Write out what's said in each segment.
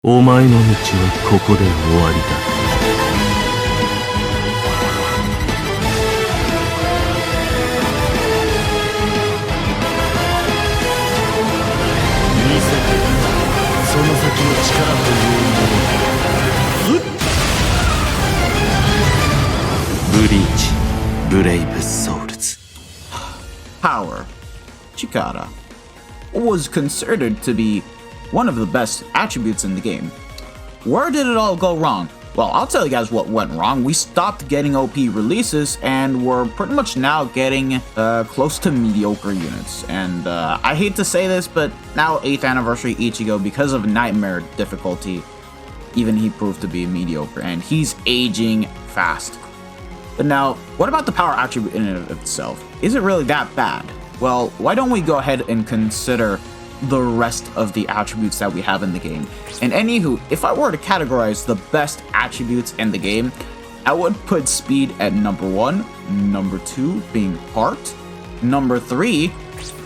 お前の道はここで終わりだ。見せてその先の力というもの。ブリーチ、ブレイブソウルズ。Power. Chikara was considered to be one of the best attributes in the game. Where did it all go wrong? Well, I'll tell you guys what went wrong. We stopped getting OP releases and we're pretty much now getting close to mediocre units. And I hate to say this, but now 8th anniversary Ichigo, because of nightmare difficulty, even he proved to be mediocre and he's aging fast. But now, what about the power attribute in and of itself? Is it really that bad? Well, why don't we go ahead and consider the rest of the attributes that we have in the game. And anywho, if I were to categorize the best attributes in the game, I would put speed at number 1, number 2 being heart, number 3,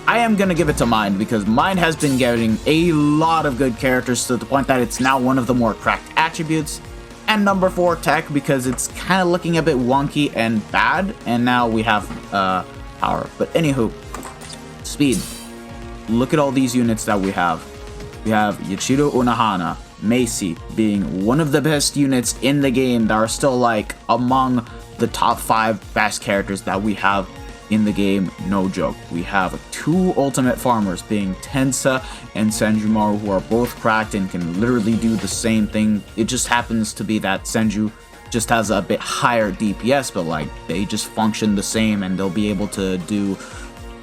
I am gonna give it to Mind because Mind has been getting a lot of good characters to the point that it's now one of the more cracked attributes, and number 4 tech because it's kind of looking a bit wonky and bad, and now we have power. But anywho, speed. Look at all these units that we have. We have Yachido Unohana, Macy being one of the best units in the game that are still like among the top 5 best characters that we have in the game, no joke. We have 2 ultimate farmers being Tensa and Senjumaru, who are both cracked and can literally do the same thing. It just happens to be that Senju just has a bit higher DPS, but like they just function the same and they'll be able to do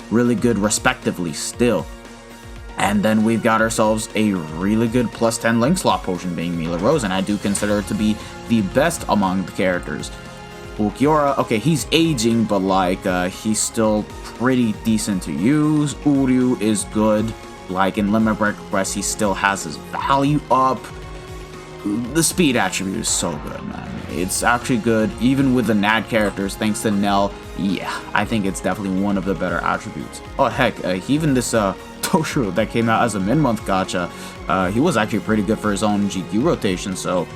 really good respectively still. And then we've got ourselves a really good plus 10 link slot potion being Mila Rose, and I do consider it to be the best among the characters. Ulquiorra, okay, he's aging, but like he's still pretty decent to use. Uryu is good, like in Limit Break Quest he still has his value up. The speed attribute is so good, man. It's actually good, even with the NAD characters, thanks to Nell. Yeah, I think it's definitely one of the better attributes. Oh heck, even this Toshiro that came out as a mid-month gacha, he was actually pretty good for his own GQ rotation, so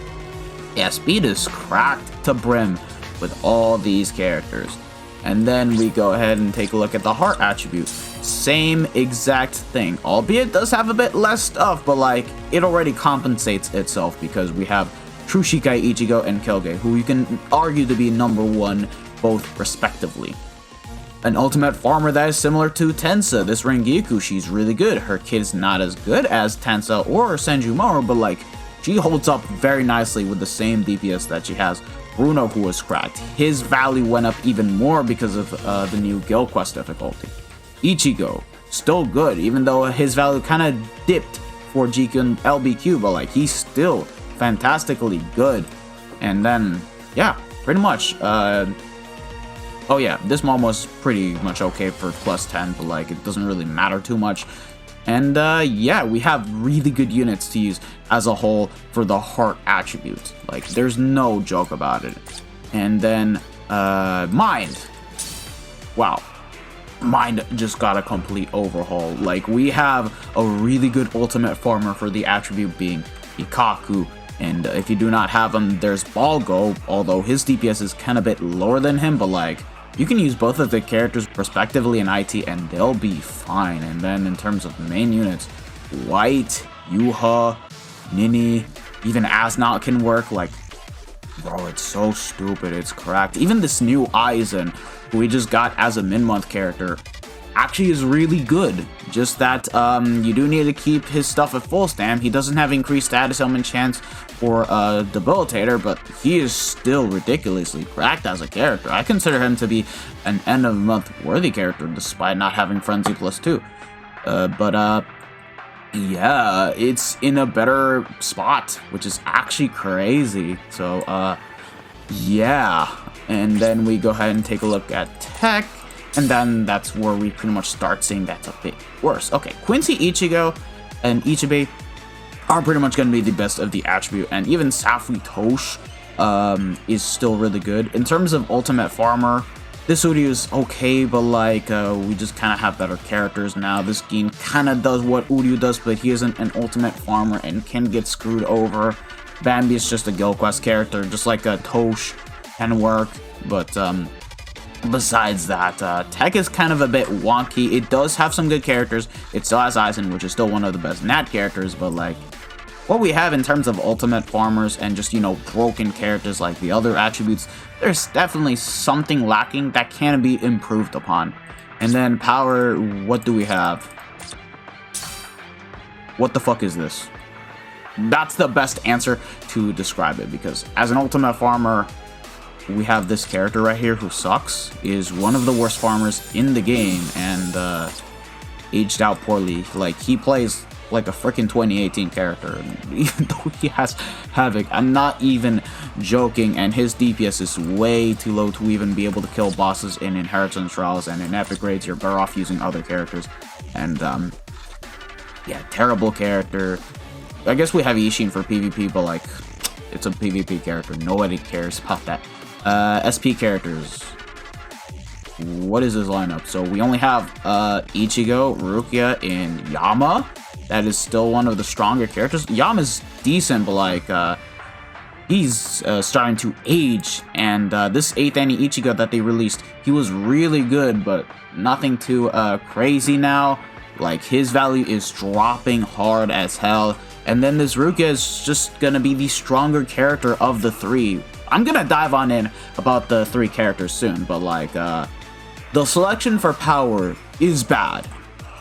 yeah, speed is cracked to brim with all these characters. And then we go ahead and take a look at the heart attribute. Same exact thing, albeit it does have a bit less stuff, but like it already compensates itself because we have True Shikai Ichigo and Kelge, who you can argue to be number 1 both respectively. An ultimate farmer that is similar to Tensa, this Rengiku, she's really good. Her kid's not as good as Tensa or Senjumaru, but like she holds up very nicely with the same DPS that she has. Bruno, who was cracked, his value went up even more because of the new Guild Quest difficulty. Ichigo, still good, even though his value kind of dipped for GQ and LBQ, but like he's still fantastically good. And then, yeah, pretty much, oh yeah, this mom was pretty much okay for plus 10, but like it doesn't really matter too much. And yeah, we have really good units to use as a whole for the heart attribute. Like there's no joke about it. And then Mind. Wow. Mind just got a complete overhaul. Like we have a really good ultimate farmer for the attribute being Ikaku. And if you do not have him, there's Balgo, although his DPS is kind of a bit lower than him, but like you can use both of the characters respectively in IT and they'll be fine. And then in terms of main units, White, Yuha, Nini, even Asnot can work. Like, bro, it's so stupid, it's cracked. Even this new Aizen, who we just got as a mid-month character, actually is really good. Just that you do need to keep his stuff at full stam. He doesn't have increased status element chance for debilitator, but he is still ridiculously cracked as a character. I consider him to be an end of month worthy character despite not having frenzy plus 2. Yeah, it's in a better spot, which is actually crazy. So yeah, and then we go ahead and take a look at tech. And then that's where we pretty much start seeing that's a bit worse. Okay, Quincy Ichigo and Ichibe are pretty much going to be the best of the attribute. And even Safui Tosh is still really good. In terms of ultimate farmer, This Uryu is okay, but like, we just kind of have better characters now. This Gin kind of does what Uryu does, but he isn't an ultimate farmer and can get screwed over. Bambi is just a Guild Quest character, just like a Tosh can work, but besides that, Tech is kind of a bit wonky. It does have some good characters. It still has Aizen, which is still one of the best Nat characters, but like, what we have in terms of ultimate farmers and just, you know, broken characters like the other attributes, there's definitely something lacking that can be improved upon. And then power, what do we have? What the fuck is this? That's the best answer to describe it, because as an ultimate farmer, we have this character right here who sucks, is one of the worst farmers in the game, and aged out poorly. Like, he plays like a freaking 2018 character, even though he has Havoc. I'm not even joking, and his DPS is way too low to even be able to kill bosses in Inheritance Trials, and in Epic Raids you're better off using other characters. And yeah, terrible character. I guess we have Ishin for PvP, but like, it's a PvP character, nobody cares about that. SP characters, what is his lineup? So we only have Ichigo, Riruka, and Yama. That is still one of the stronger characters. Yama's decent, but like, he's starting to age. And this 8th Annie Ichigo that they released, he was really good, but nothing too crazy now. Like, his value is dropping hard as hell. And then this Riruka is just gonna be the stronger character of the three. I'm gonna dive on in about the three characters soon, but like, the selection for power is bad.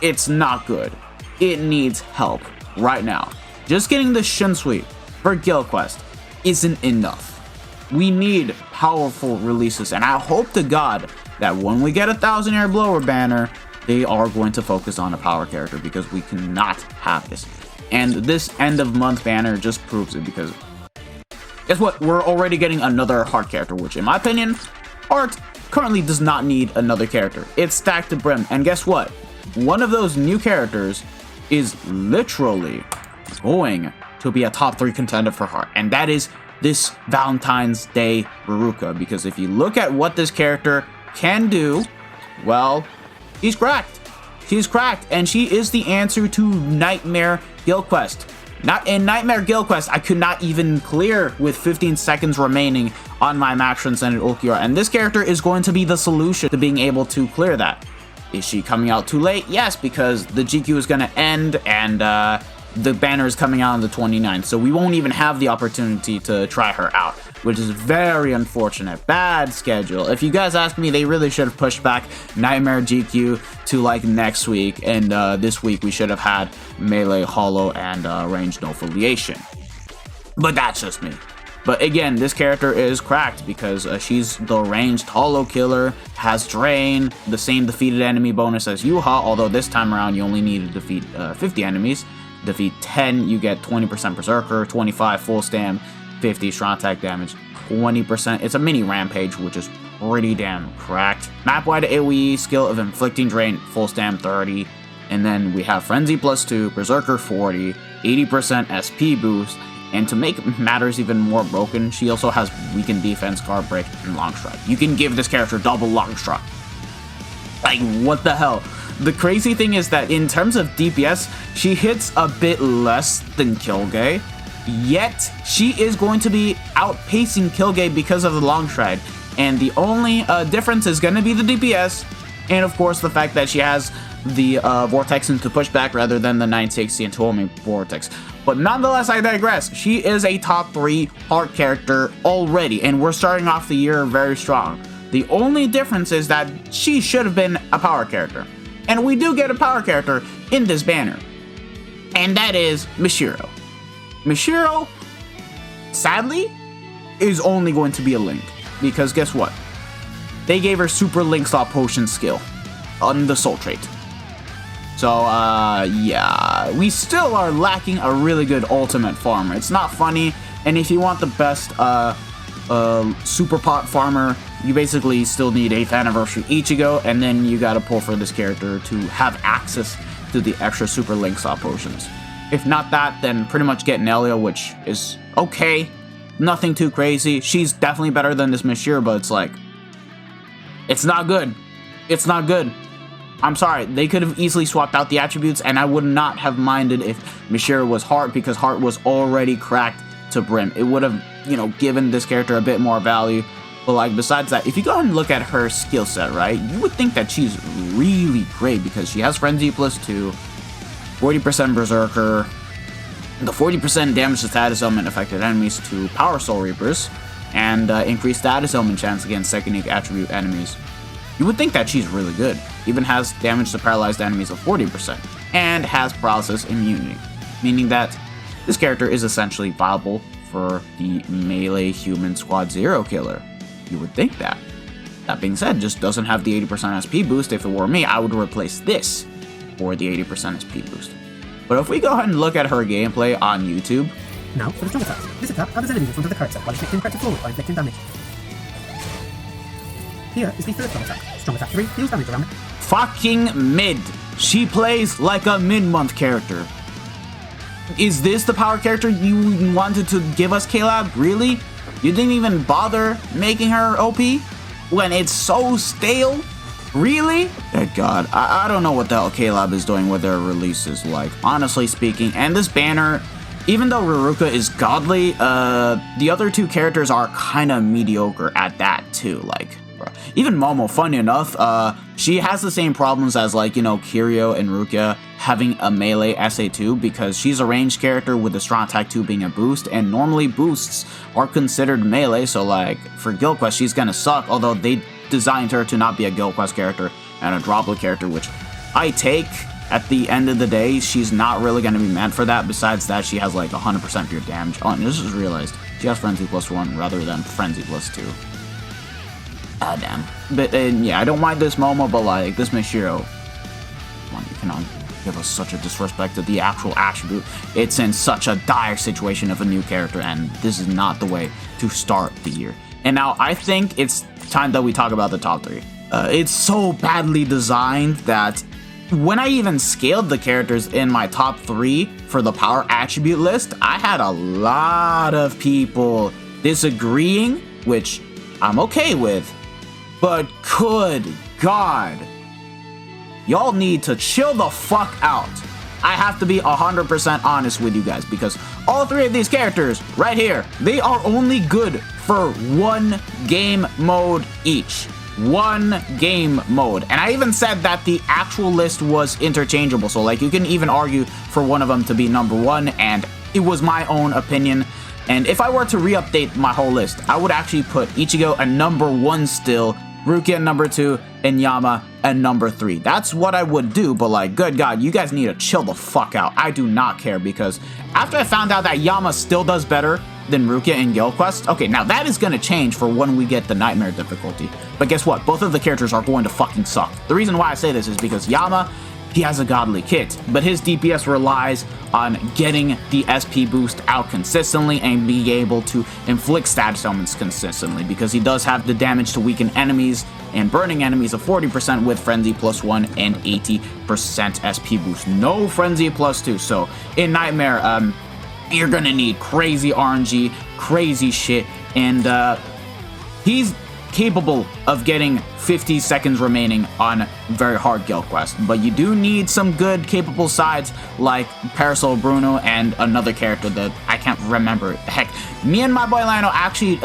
It's not good. It needs help right now. Just getting the Shin Suite for Guild Quest isn't enough. We need powerful releases, and I hope to God that when we get a 1000-year blower banner, they are going to focus on a power character, because we cannot have this. And this end of month banner just proves it, because guess what? We're already getting another Heart character, which in my opinion, Heart currently does not need another character. It's stacked to brim, and guess what? One of those new characters is literally going to be a top 3 contender for Heart, and that is this Valentine's Day Riruka, because if you look at what this character can do, well, she's cracked. She's cracked, and she is the answer to Nightmare Guild Quest. Not in Nightmare Guild Quest, I could not even clear with 15 seconds remaining on my max transcended Ulquiorra, and this character is going to be the solution to being able to clear that. Is she coming out too late? Yes, because the GQ is going to end, and the banner is coming out on the 29th, so we won't even have the opportunity to try her out, which is very unfortunate. Bad schedule. If you guys ask me, they really should have pushed back Nightmare GQ to like next week, and this week we should have had Melee, Hollow, and Range No Affiliation. But that's just me. But again, this character is cracked because she's the ranged Hollow killer, has Drain, the same defeated enemy bonus as Yuha, although this time around you only need to defeat 50 enemies. Defeat 10, you get 20% Berserker, 25 full stam, 50 strong attack damage, 20%. It's a mini rampage, which is pretty damn cracked. Map-wide AoE skill of Inflicting Drain, full stam 30. And then we have Frenzy plus 2, Berserker 40, 80% SP boost. And to make matters even more broken, she also has Weakened Defense, Guard Break, and Long Strike. You can give this character double Long Strike. Like, what the hell? The crazy thing is that in terms of DPS, she hits a bit less than Kilgay, yet she is going to be outpacing Kilgay because of the Long Stride. And the only difference is going to be the DPS, and of course the fact that she has the Vortex into pushback rather than the 960 into Homing Vortex. But nonetheless, I digress. She is a top 3 Heart character already, and we're starting off the year very strong. The only difference is that she should have been a power character. And we do get a power character in this banner. And that is Mishiro. Mishiro, sadly, is only going to be a Link. Because guess what? They gave her Super Link Stop Potion skill on the Soul Trait. So, yeah, we still are lacking a really good ultimate farmer. It's not funny, and if you want the best super pot farmer, you basically still need 8th Anniversary Ichigo, and then you gotta pull for this character to have access to the extra super link stop potions. If not that, then pretty much get Nelia, which is okay. Nothing too crazy. She's definitely better than this Mishiro, but it's like, It's not good. It's not good. I'm sorry, they could have easily swapped out the attributes, and I would not have minded if Mishira was Heart, because Heart was already cracked to brim. It would have, you know, given this character a bit more value. But like, besides that, if you go ahead and look at her skill set, right, you would think that she's really great because she has Frenzy +2, 40% Berserker, the 40% damage to status element affected enemies to Power Soul Reapers, and increased status element chance against second unique attribute enemies. You would think that she's really good. Even has damage to paralyzed enemies of 40%, and has paralysis immunity, meaning that this character is essentially viable for the melee human squad 0 killer. You would think that. That being said, just doesn't have the 80% SP boost. If it were me, I would replace this for the 80% SP boost. But if we go ahead and look at her gameplay on YouTube. Now for the strong attack. This attack others enemies in front of the character while inflicting pressure forward while inflicting damage. Here is the third strong attack. Strong attack 3 deals damage around. Fucking mid. She plays like a mid-month character. Is this the power character you wanted to give us, Caleb? Really? You didn't even bother making her OP when it's so stale? Really? Thank God. I don't know what the hell Caleb is doing with their releases, like, honestly speaking. And this banner, even though Riruka is godly, the other two characters are kind of mediocre at that too. Like, even Momo, funny enough, she has the same problems as, like, you know, Kiryu and Rukia having a melee SA2 because she's a ranged character with a strong attack 2 being a boost, and normally boosts are considered melee, so like for Guild Quest she's gonna suck, although they designed her to not be a Guild Quest character and a droplet character, which I take. At the end of the day, she's not really gonna be meant for that. Besides that, she has like 100% pure damage. Oh, and I just realized she has Frenzy +1 rather than Frenzy +2. Ah, damn. But yeah, I don't mind this Momo, but like this Mishiro, come on, you cannot give us such a disrespect to the actual attribute. It's in such a dire situation of a new character, and this is not the way to start the year. And now I think it's time that we talk about the top 3. It's so badly designed that when I even scaled the characters in my top 3 for the power attribute list, I had a lot of people disagreeing, which I'm okay with. But good God, y'all need to chill the fuck out. I have to be 100% honest with you guys, because all 3 of these characters right here, they are only good for 1 game mode each. 1 game mode. And I even said that the actual list was interchangeable, so like you can even argue for one of them to be number 1, and it was my own opinion. And if I were to re-update my whole list, I would actually put Ichigo at number 1 still, Rukia at number 2, and Yama at number 3. That's what I would do, but like, good God, you guys need to chill the fuck out. I do not care, because after I found out that Yama still does better than Rukia in Guild Quest, okay, now that is gonna change for when we get the Nightmare difficulty. But guess what? Both of the characters are going to fucking suck. The reason why I say this is because Yama, he has a godly kit, but his DPS relies on getting the SP boost out consistently and being able to inflict status elements consistently, because he does have the damage to weaken enemies and burning enemies of 40% with Frenzy +1 and 80% SP boost. No Frenzy +2. So in Nightmare, you're gonna need crazy RNG, crazy shit, and he's capable of getting 50 seconds remaining on very hard Guild Quest, but you do need some good capable sides like Parasol Bruno and another character that I can't remember. Heck, me and my boy Lionel actually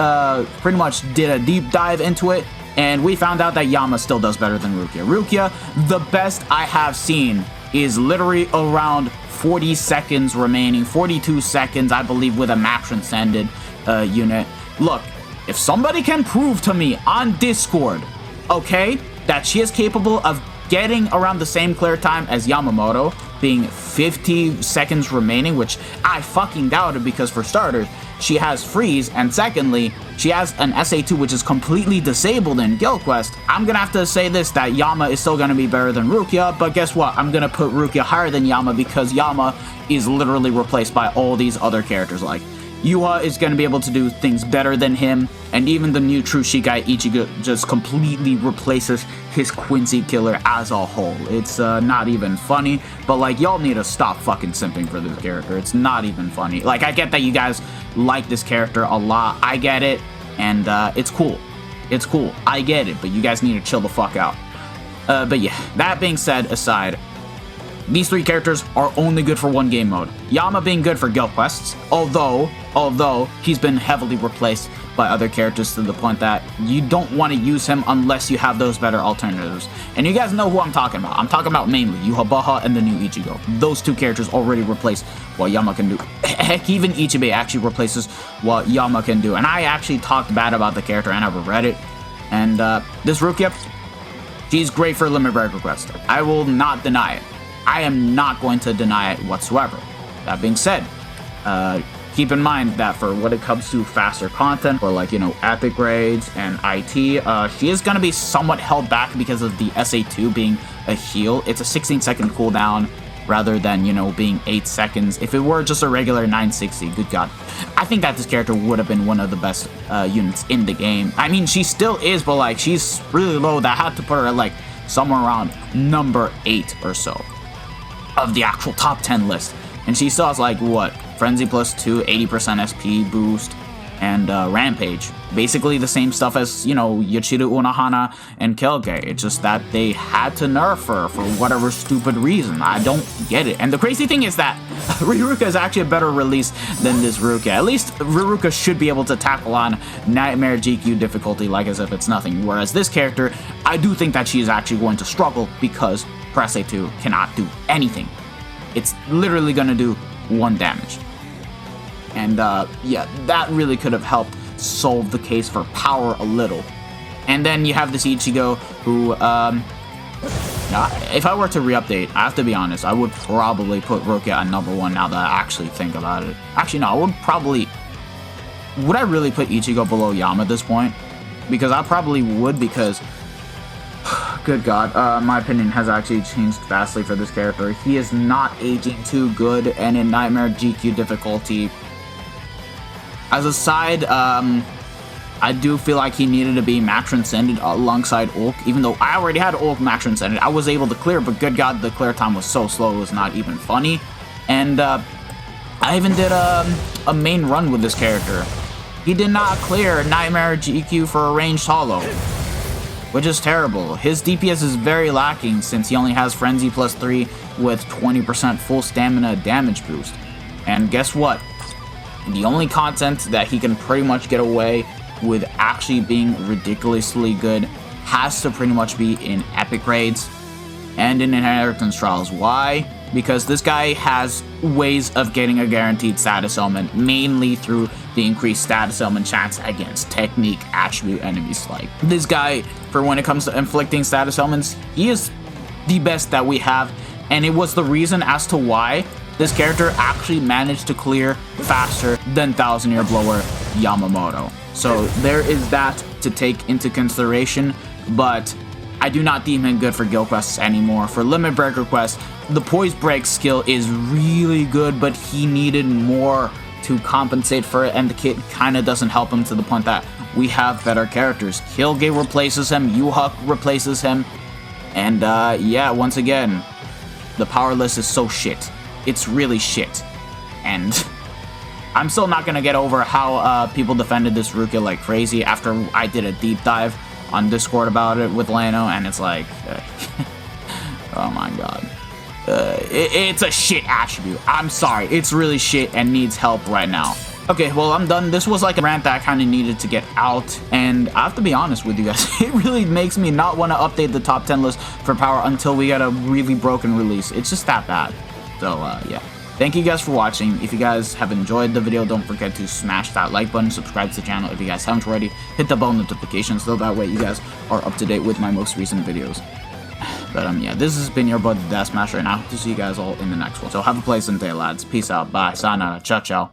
pretty much did a deep dive into it, and we found out that Yama still does better than Rukia. Rukia, the best I have seen is literally around 40 seconds remaining, 42 seconds, I believe, with a map transcended unit. Look, if somebody can prove to me on Discord, okay, that she is capable of getting around the same clear time as Yamamoto, being 50 seconds remaining, which I fucking doubted, because for starters, she has freeze, and secondly, she has an SA2 which is completely disabled in Guild Quest. I'm gonna have to say this, that Yama is still gonna be better than Rukia, but guess what? I'm gonna put Rukia higher than Yama because Yama is literally replaced by all these other characters. Like, Yuha is going to be able to do things better than him, and even the new True Shikai Ichigo just completely replaces his Quincy killer as a whole. It's not even funny, but like, y'all need to stop fucking simping for this character. It's not even funny. Like, I get that you guys like this character a lot. I get it, and it's cool. It's cool. I get it, but you guys need to chill the fuck out. But yeah, that being said aside, these 3 characters are only good for one game mode. Yama being good for guild quests, although he's been heavily replaced by other characters to the point that you don't want to use him unless you have those better alternatives. And you guys know who I'm talking about. I'm talking about mainly Yuhabaha and the new Ichigo. Those 2 characters already replace what Yama can do. Heck, even Ichibe actually replaces what Yama can do. And I actually talked bad about the character. I never read it. And this Rukia, she's great for limit break request. I will not deny it. I am not going to deny it whatsoever. That being said, keep in mind that for when it comes to faster content, or like, you know, epic raids and IT, she is going to be somewhat held back because of the SA2 being a heal. It's a 16-second cooldown rather than, you know, being 8 seconds. If it were just a regular 960, good god. I think that this character would have been one of the best units in the game. I mean, she still is, but like, she's really low. That had to put her at like somewhere around number 8 or so of the actual top 10 list. And she still has like, what, Frenzy plus 2, 80% SP boost, and Rampage. Basically the same stuff as, you know, Yoshida Unohana and Kelge. It's just that they had to nerf her for whatever stupid reason. I don't get it. And the crazy thing is that Riruka is actually a better release than this Ruka. At least Riruka should be able to tackle on Nightmare GQ difficulty like as if it's nothing. Whereas this character, I do think that she is actually going to struggle because Press A2 cannot do anything. It's literally going to do 1 damage. And yeah, that really could have helped solve the case for power a little. And then you have this Ichigo who, if I were to re-update, I have to be honest, I would probably put Rukia at number 1 now that I actually think about it. Actually, no, would I really put Ichigo below Yama at this point? Because I probably would, because good god, my opinion has actually changed vastly for this character. He is not aging too good, and in Nightmare GQ difficulty, as a side, I do feel like he needed to be max transcended alongside Ulk. Even though I already had Ulk max transcended, I was able to clear, but good god, the clear time was so slow, it was not even funny. And I even did a main run with this character. He did not clear Nightmare GQ for a ranged hollow, which is terrible. His DPS is very lacking since he only has Frenzy plus 3 with 20% full stamina damage boost. And guess what? The only content that he can pretty much get away with actually being ridiculously good has to pretty much be in epic raids and in inheritance trials. Why? Because this guy has ways of getting a guaranteed status element, mainly through the increased status element chance against technique attribute enemies. Like this guy, for when it comes to inflicting status elements, he is the best that we have, and it was the reason as to why this character actually managed to clear faster than 1000 Year Blower Yamamoto. So there is that to take into consideration, but I do not deem him good for guild quests anymore. For limit break quests, the poise break skill is really good, but he needed more to compensate for it, and the kit kind of doesn't help him to the point that we have better characters. Kilge replaces him, Yuhuk replaces him, and yeah, once again, the power list is so shit. It's really shit. And I'm still not gonna get over how people defended this Rukia like crazy after I did a deep dive on Discord about it with Lano, and it's like, oh my god. It's a shit attribute. I'm sorry. It's really shit and needs help right now. Okay, well, I'm done. This was like a rant that I kind of needed to get out, and I have to be honest with you guys, it really makes me not want to update the top 10 list for power until we get a really broken release. It's just that bad. So, yeah. Thank you guys for watching. If you guys have enjoyed the video, don't forget to smash that like button, subscribe to the channel if you guys haven't already, hit the bell notifications so that way you guys are up to date with my most recent videos. But yeah, this has been your boy, the Death Smasher, and I hope to see you guys all in the next one. So have a pleasant day, lads. Peace out. Bye. Sayonara. Ciao, ciao.